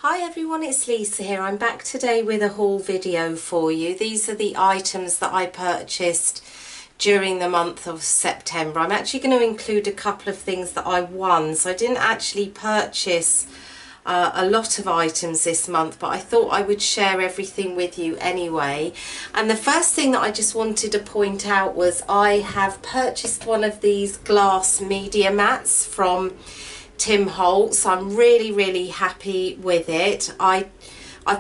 Hi everyone, it's Lisa here. I'm back today with a haul video for you. These are the items that I purchased during the month of September. I'm actually going to include a couple of things that I won, so I didn't actually purchase a lot of items this month, but I thought I would share everything with you anyway. And the first thing that I just wanted to point out was I have purchased one of these glass media mats from Holtz. I'm really happy with it. I've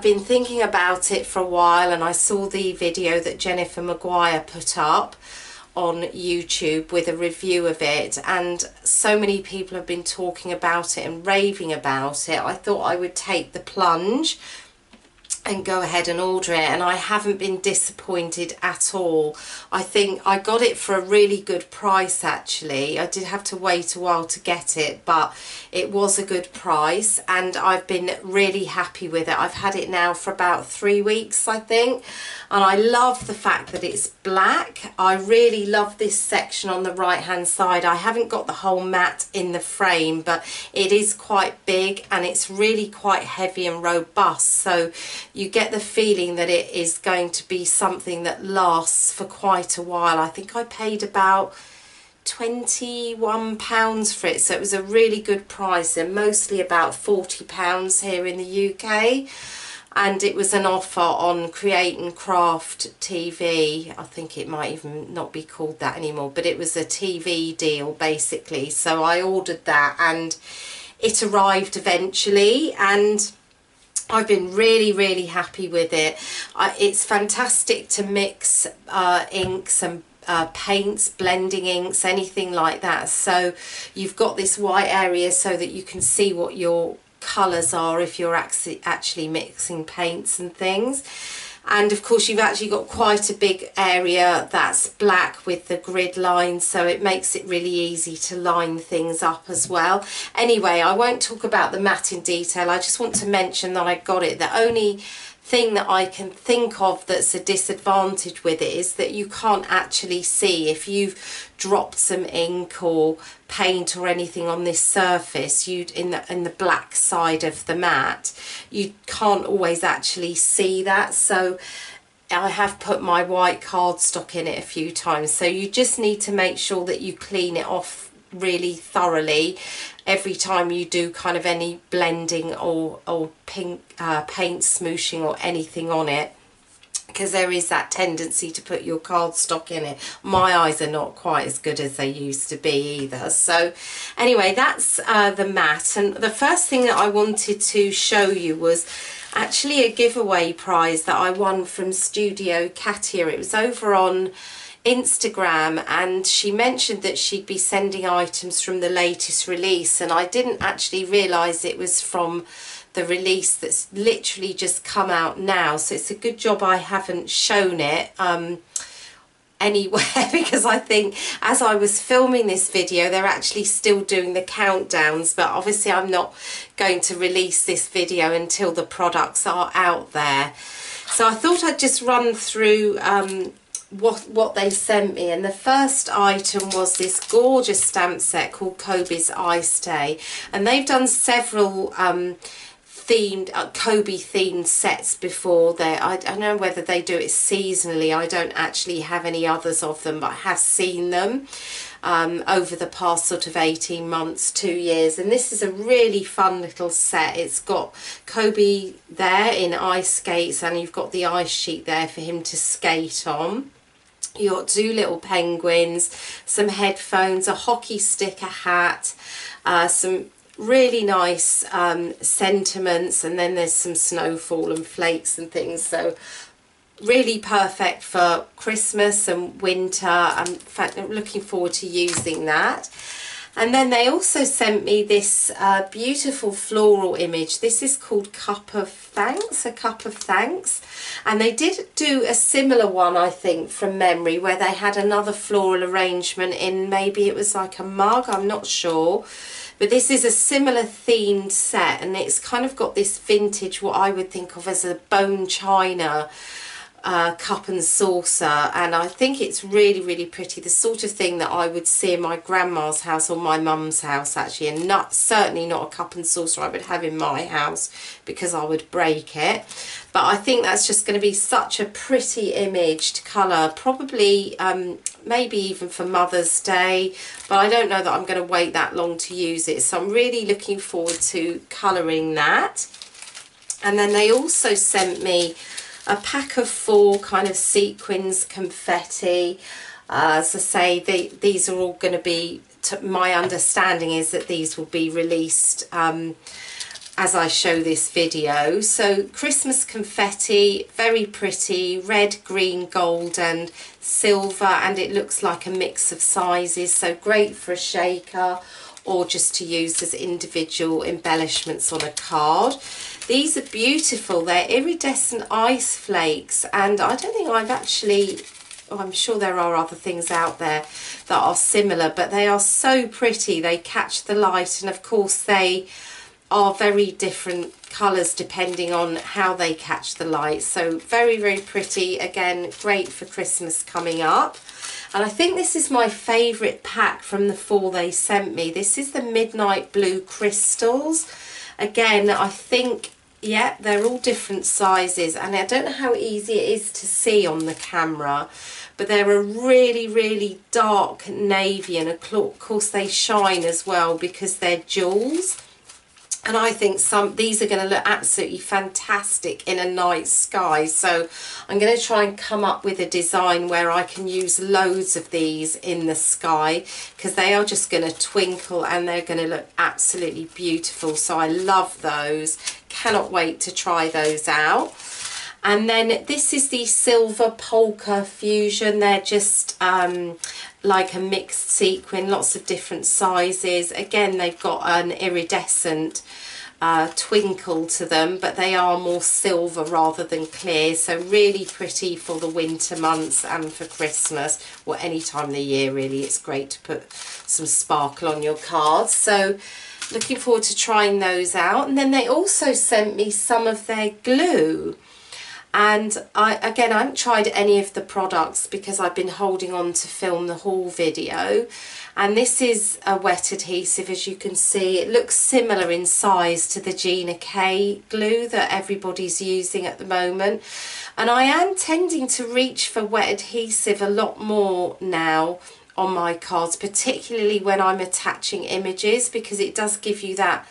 been thinking about it for a while, and I saw the video that Jennifer Maguire put up on YouTube with a review of it, and so many people have been talking about it and raving about it. I thought I would take the plunge and go ahead and order it, and I haven't been disappointed at all. I think I got it for a really good price actually. I did have to wait a while to get it, but it was a good price and I've been really happy with it. I've had it now for about 3 weeks I think, and I love the fact that it's black. I really love this section on the right hand side. I haven't got the whole mat in the frame, but it is quite big and it's really quite heavy and robust, so you get the feeling that it is going to be something that lasts for quite a while. I think I paid about £21 for it, so it was a really good price. They're mostly about £40 here in the UK, and it was an offer on Create and Craft TV. I think it might even not be called that anymore, but it was a TV deal basically, so I ordered that and it arrived eventually, and I've been really happy with it. It's fantastic to mix inks and paints, blending inks, anything like that. So you've got this white area so that you can see what your colours are if you're actually mixing paints and things. And of course you've actually got quite a big area that's black with the grid lines, so it makes it really easy to line things up as well. Anyway, I won't talk about the mat in detail. I just want to mention that I got it. The only thing that I can think of that's a disadvantage with it is that you can't actually see if you've dropped some ink or paint or anything on this surface. In the black side of the mat, you can't always actually see that, so I have put my white cardstock in it a few times, so you just need to make sure that you clean it off really thoroughly every time you do kind of any blending or paint smooshing or anything on it, because there is that tendency to put your cardstock in it. My eyes are not quite as good as they used to be either. So anyway, that's the mat. And the first thing that I wanted to show you was actually a giveaway prize that I won from Studio Katia. It was over on Instagram, and she mentioned that she'd be sending items from the latest release, and I didn't actually realise it was from the release that's literally just come out now, so it's a good job I haven't shown it anywhere because I think as I was filming this video they're actually still doing the countdowns, but obviously I'm not going to release this video until the products are out there. So I thought I'd just run through what they sent me, and the first item was this gorgeous stamp set called KOBI'S I Stay, and they've done several themed Kobe themed sets before. I don't know whether they do it seasonally. I don't actually have any others of them, but I have seen them over the past sort of 18 months, 2 years, and this is a really fun little set. It's got Kobe there in ice skates, and you've got the ice sheet there for him to skate on. You've got 2 little penguins, some headphones, a hockey stick, a hat, some really nice sentiments, and then there's some snowfall and flakes and things, so really perfect for Christmas and winter. In fact, I'm looking forward to using that. And then they also sent me this beautiful floral image. This is called Cup of Thanks, a Cup of Thanks. And they did do a similar one, I think, from memory, where they had another floral arrangement in, maybe it was like a mug, I'm not sure. But this is a similar themed set, and it's kind of got this vintage, what I would think of as a bone china cup and saucer, and I think it's really, really pretty. The sort of thing that I would see in my grandma's house or my mum's house actually, and certainly not a cup and saucer I would have in my house because I would break it. But I think that's just going to be such a pretty image to colour, probably maybe even for Mother's Day, but I don't know that I'm going to wait that long to use it, so I'm really looking forward to colouring that. And then they also sent me a pack of 4 kind of sequins confetti. As I say, these are all going to be, my understanding is that these will be released as I show this video. So Christmas confetti, very pretty, red, green, gold and silver, and it looks like a mix of sizes, so great for a shaker or just to use as individual embellishments on a card. These are beautiful. They're iridescent ice flakes, and I don't think I've actually, I'm sure there are other things out there that are similar, but they are so pretty. They catch the light, and of course they are very different colours depending on how they catch the light. So very, very pretty. Again, great for Christmas coming up. And I think this is my favourite pack from the 4 they sent me. This is the Midnight Blue Crystals. Again, I think, yeah, they're all different sizes, and I don't know how easy it is to see on the camera, but they're a really, really dark navy, and of course they shine as well because they're jewels. And I think these are going to look absolutely fantastic in a night sky. So I'm going to try and come up with a design where I can use loads of these in the sky, because they are just going to twinkle and they're going to look absolutely beautiful. So I love those. Cannot wait to try those out. And then this is the Silver Polka Fusion. They're just like a mixed sequin, lots of different sizes. Again, they've got an iridescent twinkle to them, but they are more silver rather than clear. So really pretty for the winter months and for Christmas, or any time of the year really. It's great to put some sparkle on your cards. So looking forward to trying those out. And then they also sent me some of their glue. And I haven't tried any of the products because I've been holding on to film the haul video. And this is a wet adhesive, as you can see. It looks similar in size to the Gina K glue that everybody's using at the moment. And I am tending to reach for wet adhesive a lot more now on my cards, particularly when I'm attaching images, because it does give you that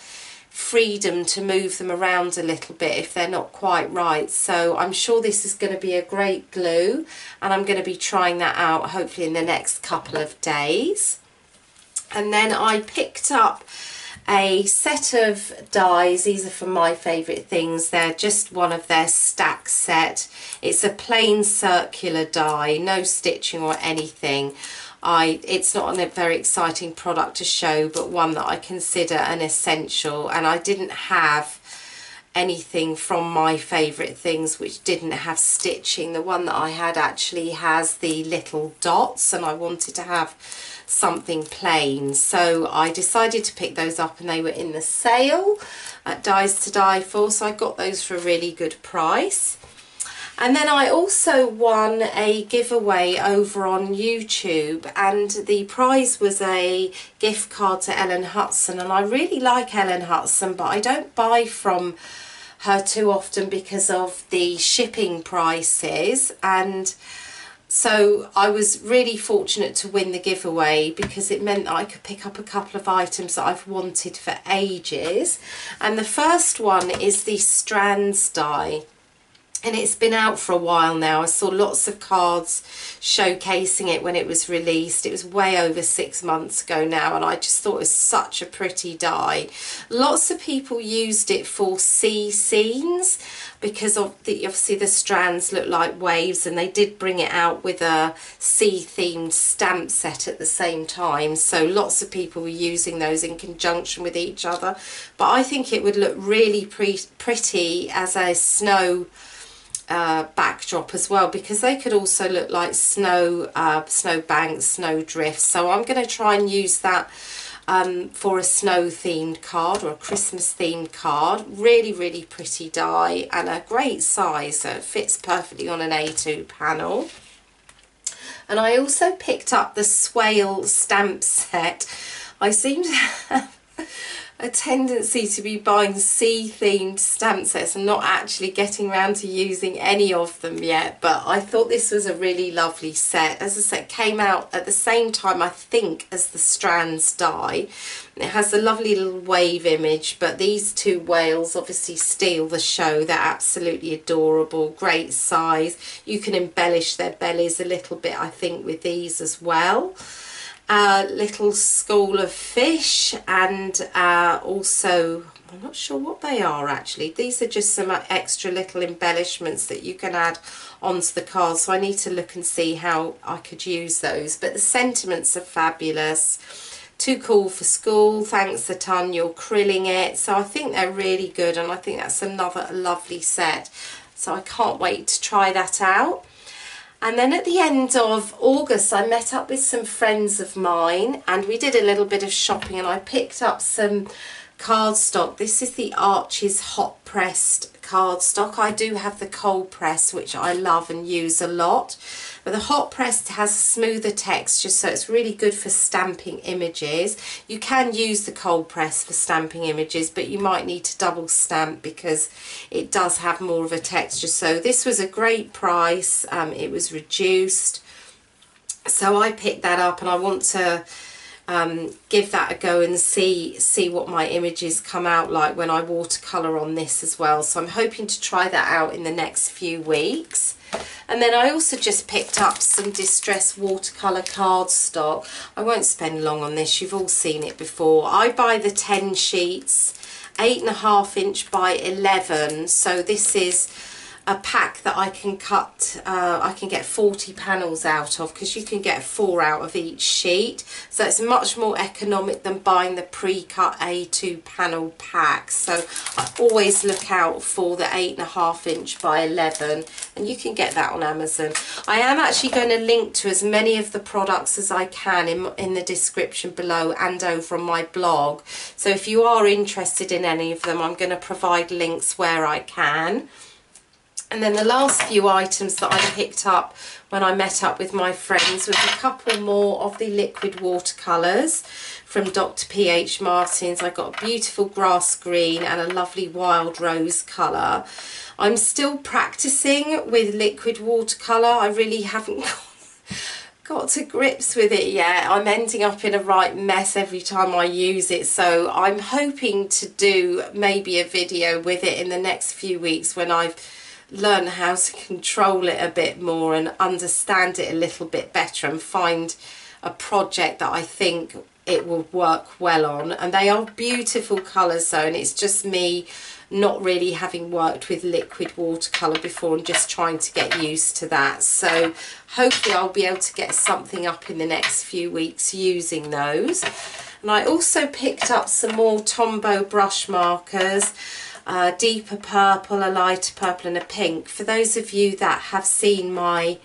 freedom to move them around a little bit if they're not quite right. So I'm sure this is going to be a great glue, and I'm going to be trying that out hopefully in the next couple of days. And then I picked up a set of dies. These are from My Favourite Things. They're just one of their STAX set. It's a plain circular die, no stitching or anything. It's not a very exciting product to show, but one that I consider an essential, and I didn't have anything from My Favourite Things which didn't have stitching. The one that I had actually has the little dots, and I wanted to have something plain, so I decided to pick those up, and they were in the sale at Dies to Die For, so I got those for a really good price. And then I also won a giveaway over on YouTube, and the prize was a gift card to Ellen Hutson. And I really like Ellen Hutson, but I don't buy from her too often because of the shipping prices. And so I was really fortunate to win the giveaway because it meant that I could pick up a couple of items that I've wanted for ages. And the first one is the Strands die. And it's been out for a while now. I saw lots of cards showcasing it when it was released. It was way over 6 months ago now, and I just thought it was such a pretty die. Lots of people used it for sea scenes because of obviously the strands look like waves, and they did bring it out with a sea themed stamp set at the same time. So lots of people were using those in conjunction with each other. But I think it would look really pretty as a snow backdrop as well, because they could also look like snow banks, snow drifts. So I'm going to try and use that for a snow themed card or a Christmas themed card. Really, really pretty die and a great size, so it fits perfectly on an A2 panel. And I also picked up the Swale stamp set. I seem to have a tendency to be buying sea themed stamp sets and not actually getting around to using any of them yet, but I thought this was a really lovely set. As I said, it came out at the same time I think as the Strands die. It has a lovely little wave image, but these two whales obviously steal the show. They're absolutely adorable, great size. You can embellish their bellies a little bit I think with these as well. Little school of fish, and also I'm not sure what they are actually. These are just some extra little embellishments that you can add onto the card, so I need to look and see how I could use those. But the sentiments are fabulous. Too cool for school, thanks a ton, you're krilling it. So I think they're really good, and I think that's another lovely set. So I can't wait to try that out. And then at the end of August I met up with some friends of mine and we did a little bit of shopping, and I picked up some cardstock. This is the Archies hot pressed cardstock. I do have the cold press, which I love and use a lot, but the hot pressed has a smoother texture, so it's really good for stamping images. You can use the cold press for stamping images, but you might need to double stamp because it does have more of a texture. So this was a great price. It was reduced, so I picked that up, and I want to give that a go and see what my images come out like when I watercolour on this as well. So I'm hoping to try that out in the next few weeks. And then I also just picked up some distress watercolour cardstock. I won't spend long on this, you've all seen it before. I buy the 10 sheets, 8.5 inch by 11, so this is a pack that I can cut, I can get 40 panels out of, because you can get 4 out of each sheet, so it's much more economic than buying the pre-cut A2 panel pack. So I always look out for the 8.5 inch by 11, and you can get that on Amazon. I am actually going to link to as many of the products as I can in the description below and over on my blog, so if you are interested in any of them I'm going to provide links where I can. And then the last few items that I picked up when I met up with my friends was a couple more of the liquid watercolours from Dr. P.H. Martin's. I got a beautiful grass green and a lovely wild rose colour. I'm still practising with liquid watercolour. I really haven't got to grips with it yet. I'm ending up in a right mess every time I use it, so I'm hoping to do maybe a video with it in the next few weeks when I've learn how to control it a bit more and understand it a little bit better and find a project that I think it will work well on. And they are beautiful colours though, and it's just me not really having worked with liquid watercolour before and just trying to get used to that. So hopefully I'll be able to get something up in the next few weeks using those. And I also picked up some more Tombow brush markers. Deeper purple, a lighter purple and a pink. For those of you that have seen my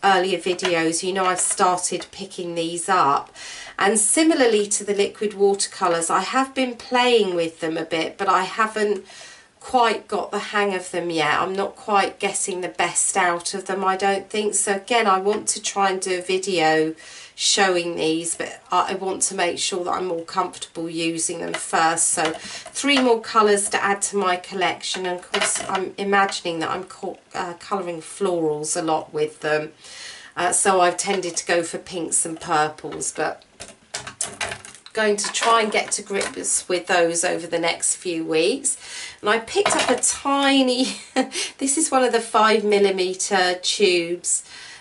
earlier videos, you know I've started picking these up, and similarly to the liquid watercolours I have been playing with them a bit, but I haven't quite got the hang of them yet. I'm not quite getting the best out of them, I don't think. So again, I want to try and do a video showing these, but I want to make sure that I'm more comfortable using them first. So 3 more colours to add to my collection, and of course I'm imagining that I'm colouring florals a lot with them, so I've tended to go for pinks and purples, but going to try and get to grips with those over the next few weeks. And I picked up a tiny this is one of the 5mm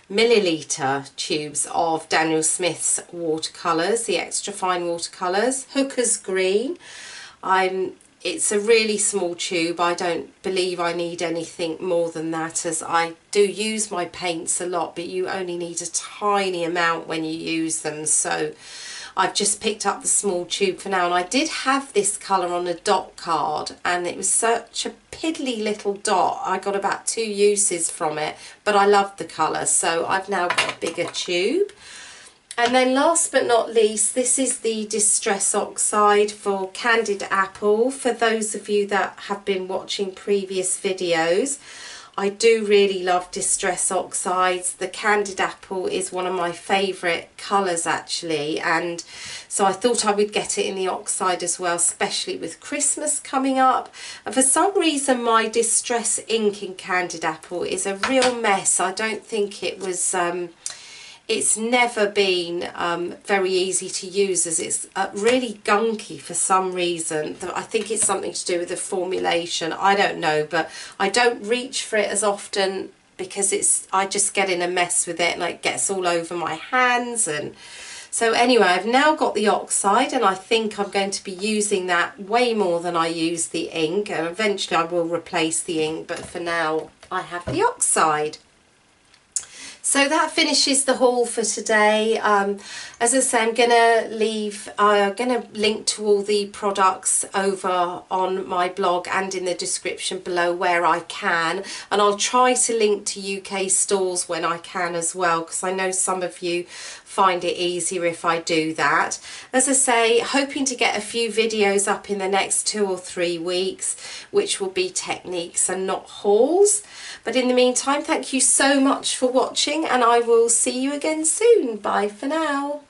milliliter tubes of Daniel Smith's watercolours, the extra fine watercolours, Hooker's Green. It's a really small tube. I don't believe I need anything more than that, as I do use my paints a lot, but you only need a tiny amount when you use them. So I've just picked up the small tube for now, and I did have this colour on a dot card and it was such a piddly little dot. I got about 2 uses from it, but I loved the colour, so I've now got a bigger tube. And then last but not least, this is the Distress Oxide for Candied Apple. For those of you that have been watching previous videos, I do really love Distress Oxides. The Candied Apple is one of my favourite colours actually, and so I thought I would get it in the Oxide as well, especially with Christmas coming up. And for some reason my Distress ink in Candied Apple is a real mess. I don't think it was... it's never been very easy to use, as it's really gunky for some reason. I think it's something to do with the formulation. I don't know, but I don't reach for it as often because I just get in a mess with it and it gets all over my hands. And so anyway, I've now got the Oxide, and I think I'm going to be using that way more than I use the ink. And eventually I will replace the ink, but for now I have the Oxide. So that finishes the haul for today. As I say, I'm going to link to all the products over on my blog and in the description below where I can. And I'll try to link to UK stores when I can as well, because I know some of you find it easier if I do that. As I say, hoping to get a few videos up in the next 2 or 3 weeks, which will be techniques and not hauls. But in the meantime, thank you so much for watching, and I will see you again soon. Bye for now.